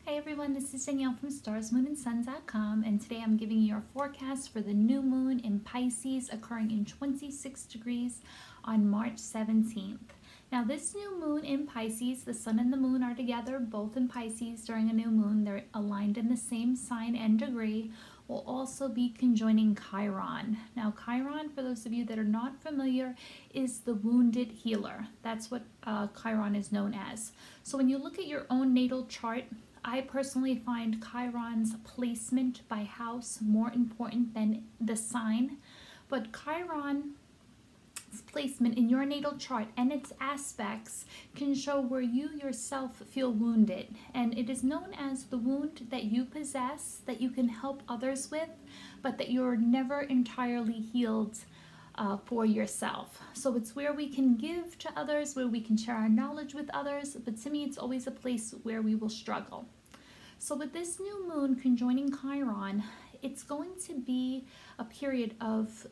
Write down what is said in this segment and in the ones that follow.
Hi everyone, this is Danielle from StarsMoonandSun.com, and today I'm giving you your forecast for the new moon in Pisces occurring in 26 degrees on March 17th. Now this new moon in Pisces, the sun and the moon are together both in Pisces during a new moon. They're aligned in the same sign and degree. Will also be conjoining Chiron. Now Chiron, for those of you that are not familiar, is the wounded healer. That's what Chiron is known as. So when you look at your own natal chart, I personally find Chiron's placement by house more important than the sign. But Chiron's placement in your natal chart and its aspects can show where you yourself feel wounded. And it is known as the wound that you possess, that you can help others with, but that you're never entirely healed for yourself. So it's where we can give to others, where we can share our knowledge with others, but to me it's always a place where we will struggle. So with this new moon conjoining Chiron, it's going to be a period of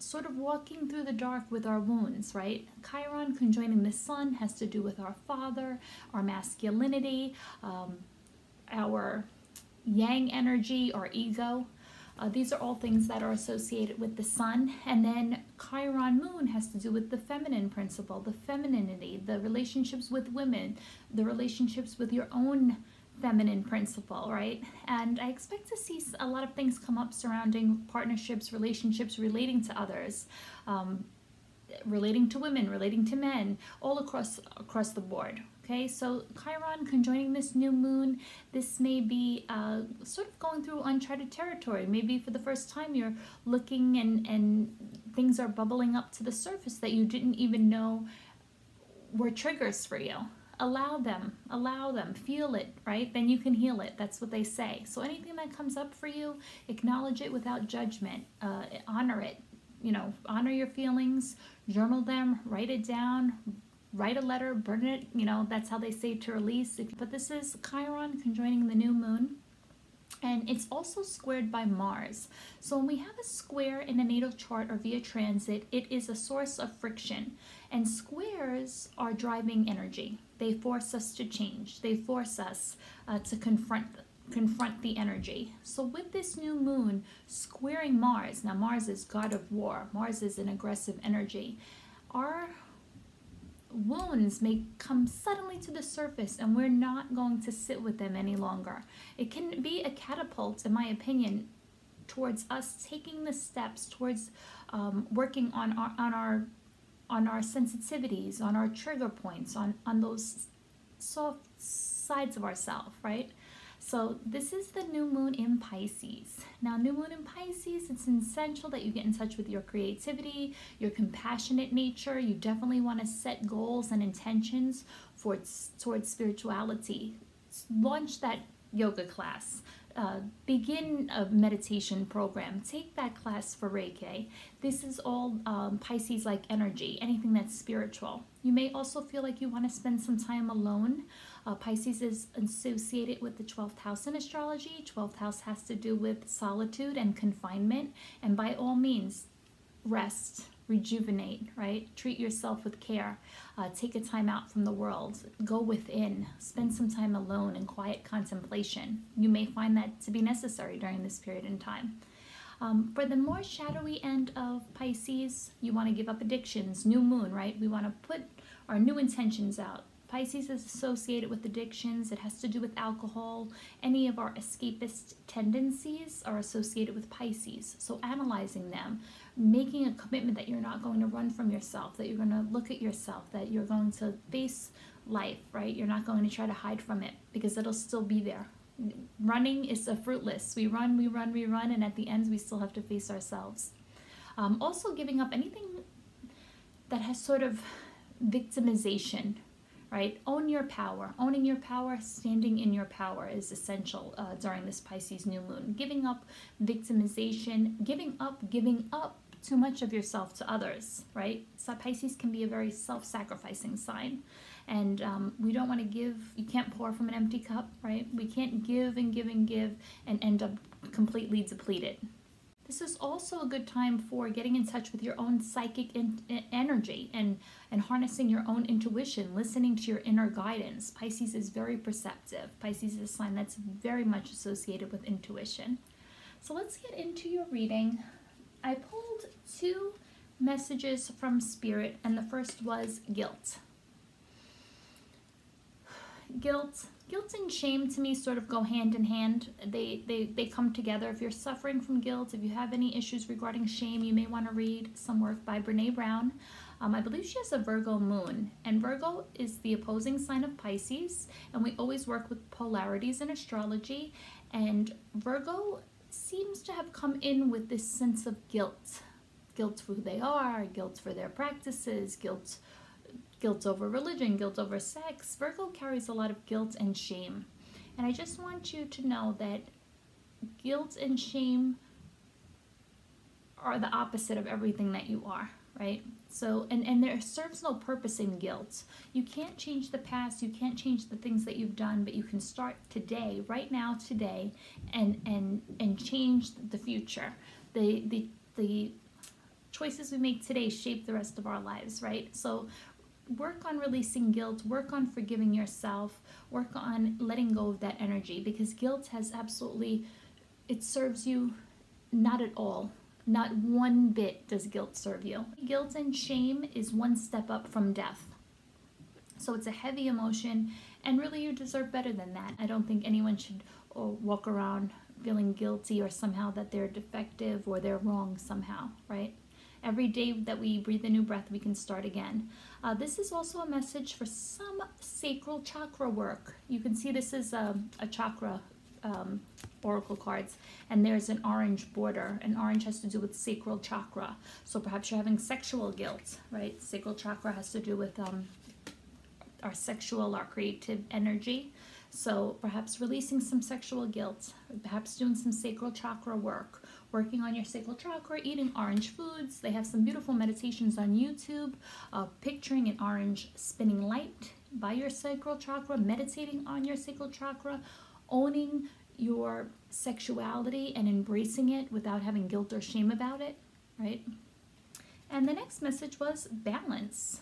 sort of walking through the dark with our wounds, right? Chiron conjoining the sun has to do with our father, our masculinity, our yang energy, our ego. These are all things that are associated with the sun. And then Chiron moon has to do with the feminine principle, the femininity, the relationships with women, the relationships with your own feminine principle, right? And I expect to see a lot of things come up surrounding partnerships, relationships, relating to others, relating to women, relating to men, all across the board. Okay, so Chiron conjoining this new moon, this may be sort of going through uncharted territory. Maybe for the first time you're looking and things are bubbling up to the surface that you didn't even know were triggers for you. Allow them, feel it, right? Then you can heal it. That's what they say. So anything that comes up for you, acknowledge it without judgment. Honor it. You know, honor your feelings, journal them, write it down, write a letter, burn it. You know, that's how they say to release. But this is Chiron conjoining the new moon. And it's also squared by Mars. So when we have a square in a natal chart or via transit, it is a source of friction. And squares are driving energy. They force us to change. They force us to confront the energy. So with this new moon squaring Mars, now Mars is god of war. Mars is an aggressive energy. Our wounds may come suddenly to the surface and we're not going to sit with them any longer. It can be a catapult, in my opinion, towards us taking the steps towards working on our sensitivities, on our trigger points, on those soft sides of ourselves, right? So this is the new moon in Pisces. Now, new moon in Pisces, it's essential that you get in touch with your creativity, your compassionate nature. You definitely want to set goals and intentions towards spirituality. Launch that yoga class. Begin a meditation program. Take that class for Reiki. This is all Pisces-like energy, anything that's spiritual. You may also feel like you want to spend some time alone. Pisces is associated with the 12th house in astrology. 12th house has to do with solitude and confinement. And by all means, rest, rejuvenate, right? Treat yourself with care. Take a time out from the world. Go within. Spend some time alone in quiet contemplation. You may find that to be necessary during this period in time. For the more shadowy end of Pisces, you want to give up addictions. New moon, right? We want to put our new intentions out. Pisces is associated with addictions. It has to do with alcohol. Any of our escapist tendencies are associated with Pisces. So analyzing them, making a commitment that you're not going to run from yourself, that you're going to look at yourself, that you're going to face life, right? You're not going to try to hide from it because it'll still be there. Running is fruitless. We run, and at the end we still have to face ourselves. Also giving up anything that has sort of victimization, right? Own your power. Owning your power, standing in your power is essential during this Pisces new moon. Giving up victimization, giving up too much of yourself to others, right? So Pisces can be a very self-sacrificing sign. And we don't want to give. You can't pour from an empty cup, right? We can't give and give and give and end up completely depleted. This is also a good time for getting in touch with your own psychic energy and harnessing your own intuition, listening to your inner guidance. Pisces is very perceptive. Pisces is a sign that's very much associated with intuition. So let's get into your reading. I pulled 2 messages from Spirit, and the first was guilt. Guilt and shame to me sort of go hand in hand. They come together. If you're suffering from guilt, if you have any issues regarding shame, you may want to read some work by Brene Brown. I believe she has a Virgo moon, and Virgo is the opposing sign of Pisces, and we always work with polarities in astrology, and Virgo seems to have come in with this sense of guilt. Guilt for who they are, guilt for their practices, guilt over religion, guilt over sex. Virgo carries a lot of guilt and shame. And I just want you to know that guilt and shame are the opposite of everything that you are, right? So, and there serves no purpose in guilt. You can't change the past, you can't change the things that you've done, but you can start today, right now, today, and change the future. The choices we make today shape the rest of our lives, right? So work on releasing guilt, work on forgiving yourself, work on letting go of that energy, because guilt has it serves you not at all. Not one bit does guilt serve you. Guilt and shame is one step up from death. So it's a heavy emotion, and really you deserve better than that. I don't think anyone should walk around feeling guilty or somehow that they're defective or they're wrong somehow, right? Every day that we breathe a new breath, we can start again. This is also a message for some sacral chakra work. You can see this is a chakra oracle cards, and there's an orange border, and orange has to do with sacral chakra. So perhaps you're having sexual guilt, right? Sacral chakra has to do with our sexual, our creative energy. So perhaps releasing some sexual guilt, perhaps doing some sacral chakra work, working on your sacral chakra, eating orange foods. They have some beautiful meditations on YouTube, picturing an orange spinning light by your sacral chakra, meditating on your sacral chakra, owning your sexuality and embracing it without having guilt or shame about it, right? And the next message was balance.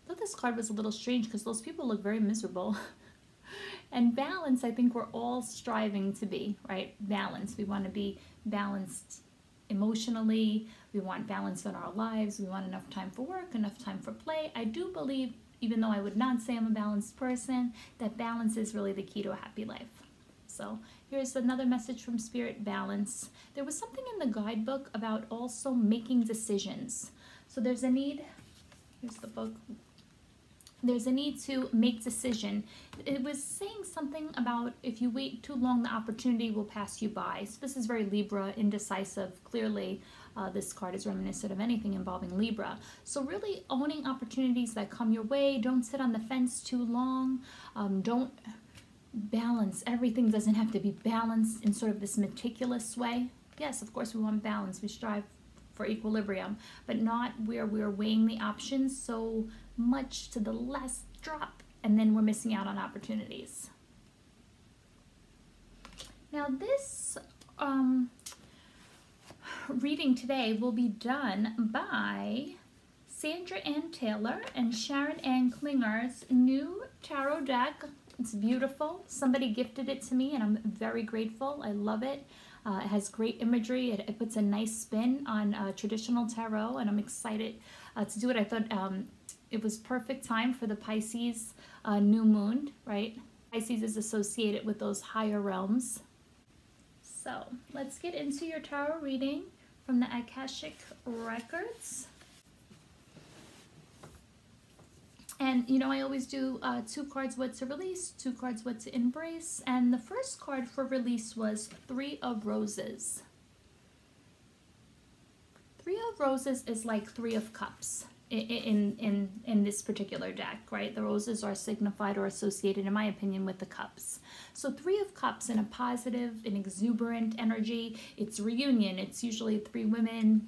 I thought this card was a little strange because those people look very miserable. And balance, I think we're all striving to be, right? Balance. We want to be balanced emotionally. We want balance in our lives. We want enough time for work, enough time for play. I do believe, even though I would not say I'm a balanced person, that balance is really the key to a happy life. So here's another message from Spirit, balance. There was something in the guidebook about also making decisions. So there's a need, here's the book, there's a need to make decision. It was saying something about if you wait too long, the opportunity will pass you by. So this is very Libra, indecisive. Clearly, this card is reminiscent of anything involving Libra. So really owning opportunities that come your way. Don't sit on the fence too long. Don't balance. Everything doesn't have to be balanced in sort of this meticulous way. Yes, of course we want balance. We strive for equilibrium, but not where we're weighing the options so much to the last drop, and then we're missing out on opportunities. Now this reading today will be done by Sandra Ann Taylor and Sharon Ann Klinger's new tarot deck. It's beautiful. Somebody gifted it to me and I'm very grateful. I love it. It has great imagery. It puts a nice spin on traditional tarot, and I'm excited to do it. I thought it was perfect time for the Pisces new moon, right? Pisces is associated with those higher realms. So let's get into your tarot reading from the Akashic Records. And you know, I always do 2 cards what to release, 2 cards what to embrace. And the first card for release was 3 of Roses. 3 of Roses is like 3 of Cups in this particular deck, right? The roses are signified or associated, in my opinion, with the cups. So 3 of Cups in a positive, an exuberant energy. It's reunion. It's usually 3 women.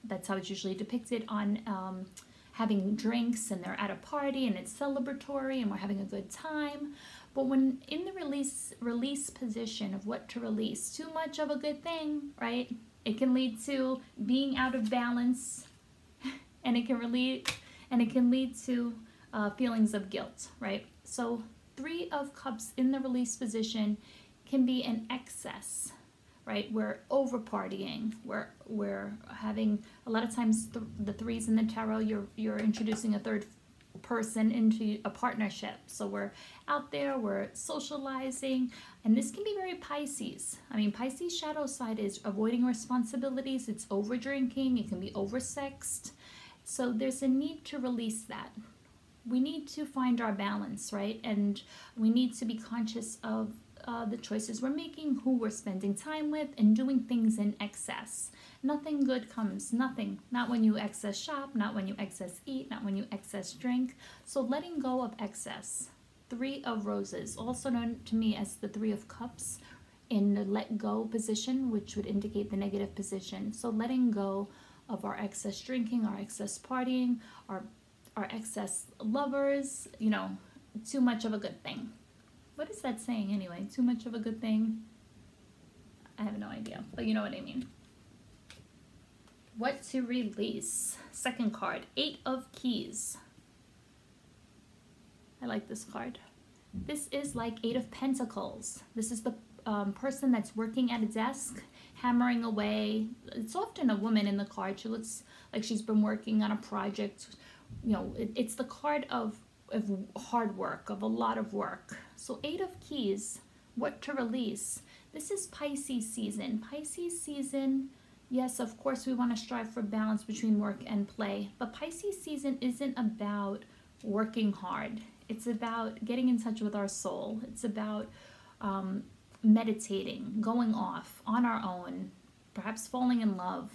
That's how it's usually depicted on having drinks, and they're at a party and it's celebratory and we're having a good time. But when in the release position of what to release, too much of a good thing, right? It can lead to being out of balance, and it can lead to feelings of guilt, right? So 3 of Cups in the release position can be an excess, right? We're over partying. We're having, a lot of times the 3s in the tarot, you're introducing a third person into a partnership. So we're out there, we're socializing, and this can be very Pisces. I mean, Pisces shadow side is avoiding responsibilities. It's over drinking. It can be oversexed. So there's a need to release that. We need to find our balance, right? And we need to be conscious of the choices we're making, who we're spending time with, and doing things in excess. Nothing good comes, nothing. Not when you excess shop, not when you excess eat, not when you excess drink. So letting go of excess. 3 of Roses, also known to me as the 3 of Cups, in the let go position, which would indicate the negative position. So letting go of our excess drinking, our excess partying, our excess lovers, you know, too much of a good thing. What is that saying anyway? Too much of a good thing? I have no idea, but you know what I mean. What to release? Second card, 8 of Keys. I like this card. This is like 8 of Pentacles. This is the person that's working at a desk, hammering away. It's often a woman in the card. She looks like she's been working on a project. You know, it's the card of hard work, of a lot of work. So 8 of Keys, what to release? This is Pisces season. Pisces season, yes, of course we want to strive for balance between work and play, but Pisces season isn't about working hard. It's about getting in touch with our soul. It's about meditating, going off on our own, perhaps falling in love,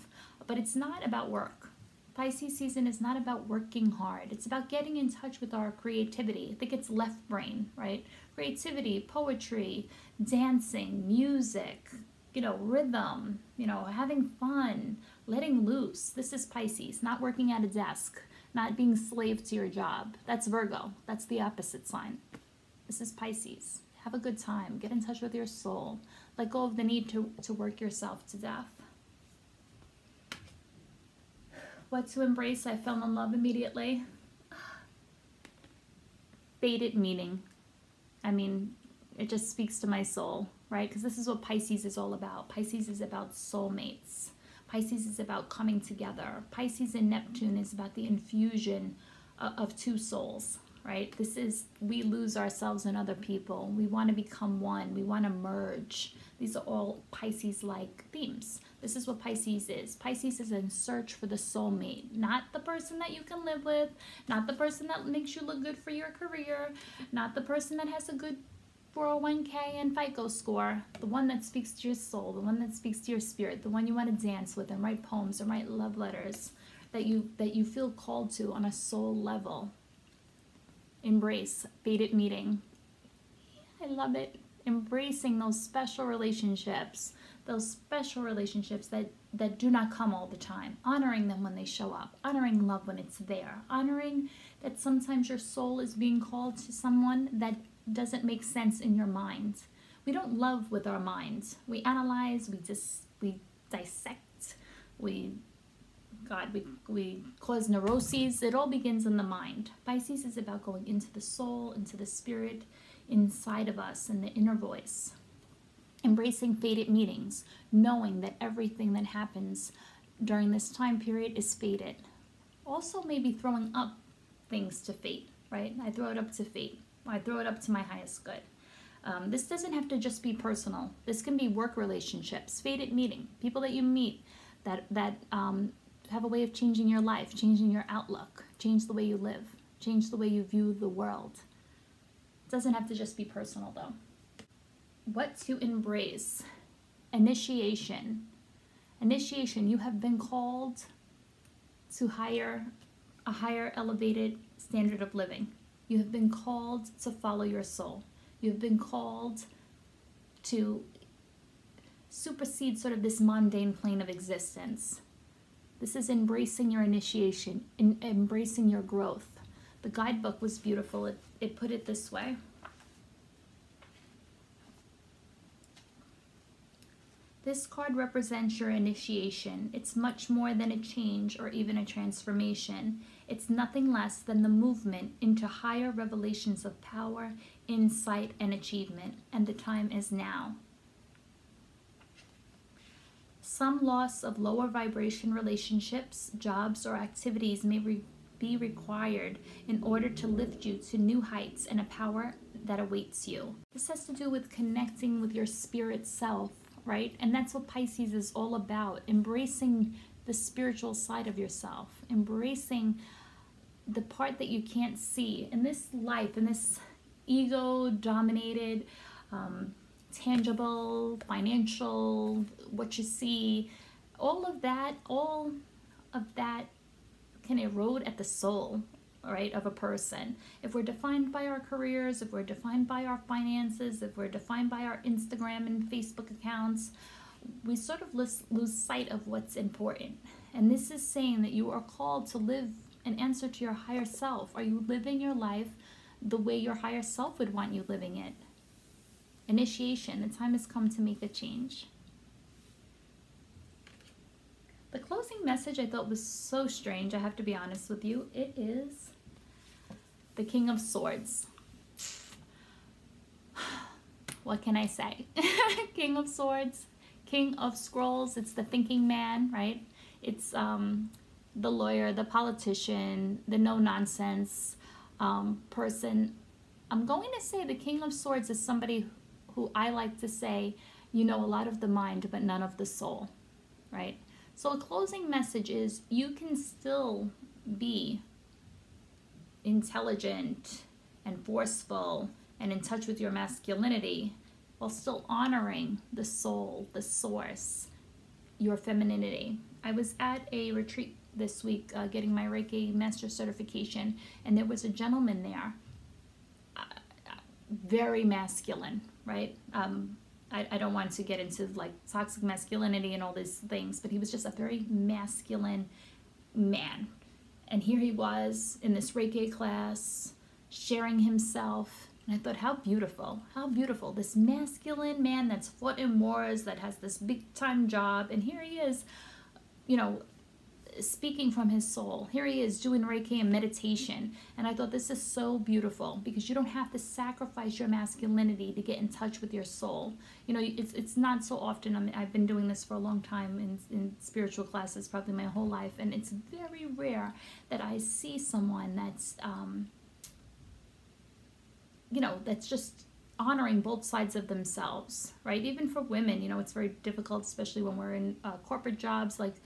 but it's not about work. Pisces season is not about working hard. It's about getting in touch with our creativity. I think it's left brain, right? Creativity, poetry, dancing, music, you know, rhythm, you know, having fun, letting loose. This is Pisces, not working at a desk, not being slave to your job. That's Virgo. That's the opposite sign. This is Pisces. Have a good time. Get in touch with your soul. Let go of the need to work yourself to death. What to embrace? I fell in love immediately. Fated meeting. I mean, it just speaks to my soul, right? Because this is what Pisces is all about. Pisces is about soulmates. Pisces is about coming together. Pisces and Neptune is about the infusion of 2 souls, right? This is, we lose ourselves in other people. We want to become one. We want to merge. These are all Pisces-like themes. This is what Pisces is. Pisces is in search for the soulmate, not the person that you can live with, not the person that makes you look good for your career, not the person that has a good 401k and FICO score, the one that speaks to your soul, the one that speaks to your spirit, the one you want to dance with and write poems or write love letters that you feel called to on a soul level. Embrace fated meeting. I love it. Embracing those special relationships that do not come all the time, honoring them when they show up, honoring love when it's there, honoring that sometimes your soul is being called to someone that doesn't make sense in your mind. We don't love with our minds. We analyze, we dissect, we cause neuroses. It all begins in the mind. Pisces is about going into the soul, into the spirit, inside of us, and the inner voice. Embracing fated meetings, knowing that everything that happens during this time period is fated. Also maybe throwing up things to fate, right? I throw it up to fate. I throw it up to my highest good. This doesn't have to just be personal. This can be work relationships, fated meeting, people that you meet that have a way of changing your life, changing your outlook, change the way you live, change the way you view the world. It doesn't have to just be personal though. What to embrace? Initiation. Initiation, you have been called to a higher elevated standard of living. You have been called to follow your soul. You have been called to supersede sort of this mundane plane of existence. This is embracing your initiation, embracing your growth. The guidebook was beautiful. It put it this way. This card represents your initiation. It's much more than a change or even a transformation. It's nothing less than the movement into higher revelations of power, insight, and achievement. And the time is now. Some loss of lower vibration relationships, jobs, or activities may be required in order to lift you to new heights and a power that awaits you. This has to do with connecting with your spirit self, right? And that's what Pisces is all about, embracing the spiritual side of yourself, embracing the part that you can't see in this life, in this ego-dominated, tangible, financial, what you see, all of that can erode at the soul, right, of a person. If we're defined by our careers, if we're defined by our finances, if we're defined by our Instagram and Facebook accounts, we sort of lose sight of what's important. And this is saying that you are called to live and answer to your higher self. Are you living your life the way your higher self would want you living it? Initiation. The time has come to make a change. The closing message I thought was so strange, I have to be honest with you. It is the King of Swords. What can I say? King of Swords, King of Scrolls. It's the thinking man, right? It's the lawyer, the politician, the no-nonsense person. I'm going to say the King of Swords is somebody who I like to say, you know a lot of the mind, but none of the soul, right? So a closing message is you can still be intelligent and forceful and in touch with your masculinity while still honoring the soul, the source, your femininity. I was at a retreat this week getting my Reiki Master Certification, and there was a gentleman there, very masculine, right? I don't want to get into like toxic masculinity and all these things, but he was just a very masculine man. And here he was in this Reiki class, sharing himself. And I thought, how beautiful, this masculine man that's fought in wars, that has this big time job. And here he is, you know, speaking from his soul. Here he is doing Reiki and meditation. And I thought this is so beautiful because you don't have to sacrifice your masculinity to get in touch with your soul. You know, it's not so often. I mean, I've been doing this for a long time in spiritual classes, probably my whole life. And it's very rare that I see someone that's, you know, that's just honoring both sides of themselves, right? Even for women, you know, it's very difficult, especially when we're in corporate jobs, like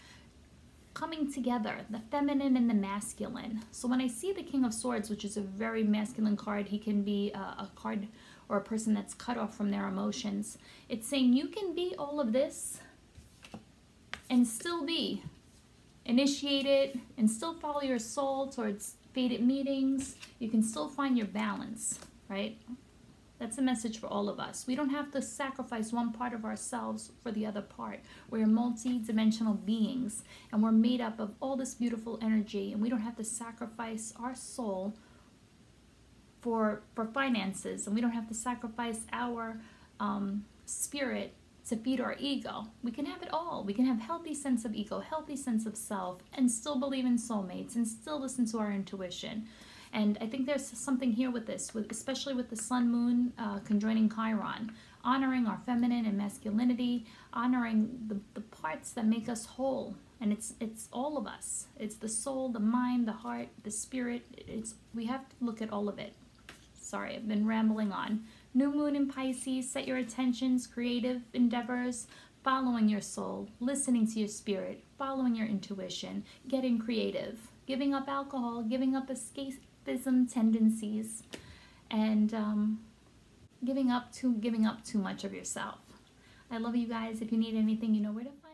coming together, the feminine and the masculine. So when I see the King of Swords, which is a very masculine card, he can be a card or a person that's cut off from their emotions. It's saying you can be all of this and still be initiated and still follow your soul towards fated meetings. You can still find your balance, right? That's a message for all of us. We don't have to sacrifice one part of ourselves for the other part. We're multi-dimensional beings, and we're made up of all this beautiful energy, and we don't have to sacrifice our soul for finances, and we don't have to sacrifice our spirit to feed our ego. We can have it all. We can have healthy sense of ego, healthy sense of self, and still believe in soulmates, and still listen to our intuition. And I think there's something here with this, especially with the Sun Moon conjoining Chiron, honoring our feminine and masculinity, honoring the parts that make us whole. And it's all of us. It's the soul, the mind, the heart, the spirit. We have to look at all of it. Sorry, I've been rambling on. New Moon in Pisces, set your attentions, creative endeavors, following your soul, listening to your spirit, following your intuition, getting creative, giving up alcohol, giving up escapism tendencies, and giving up too much of yourself. I love you guys. If you need anything, you know where to find me.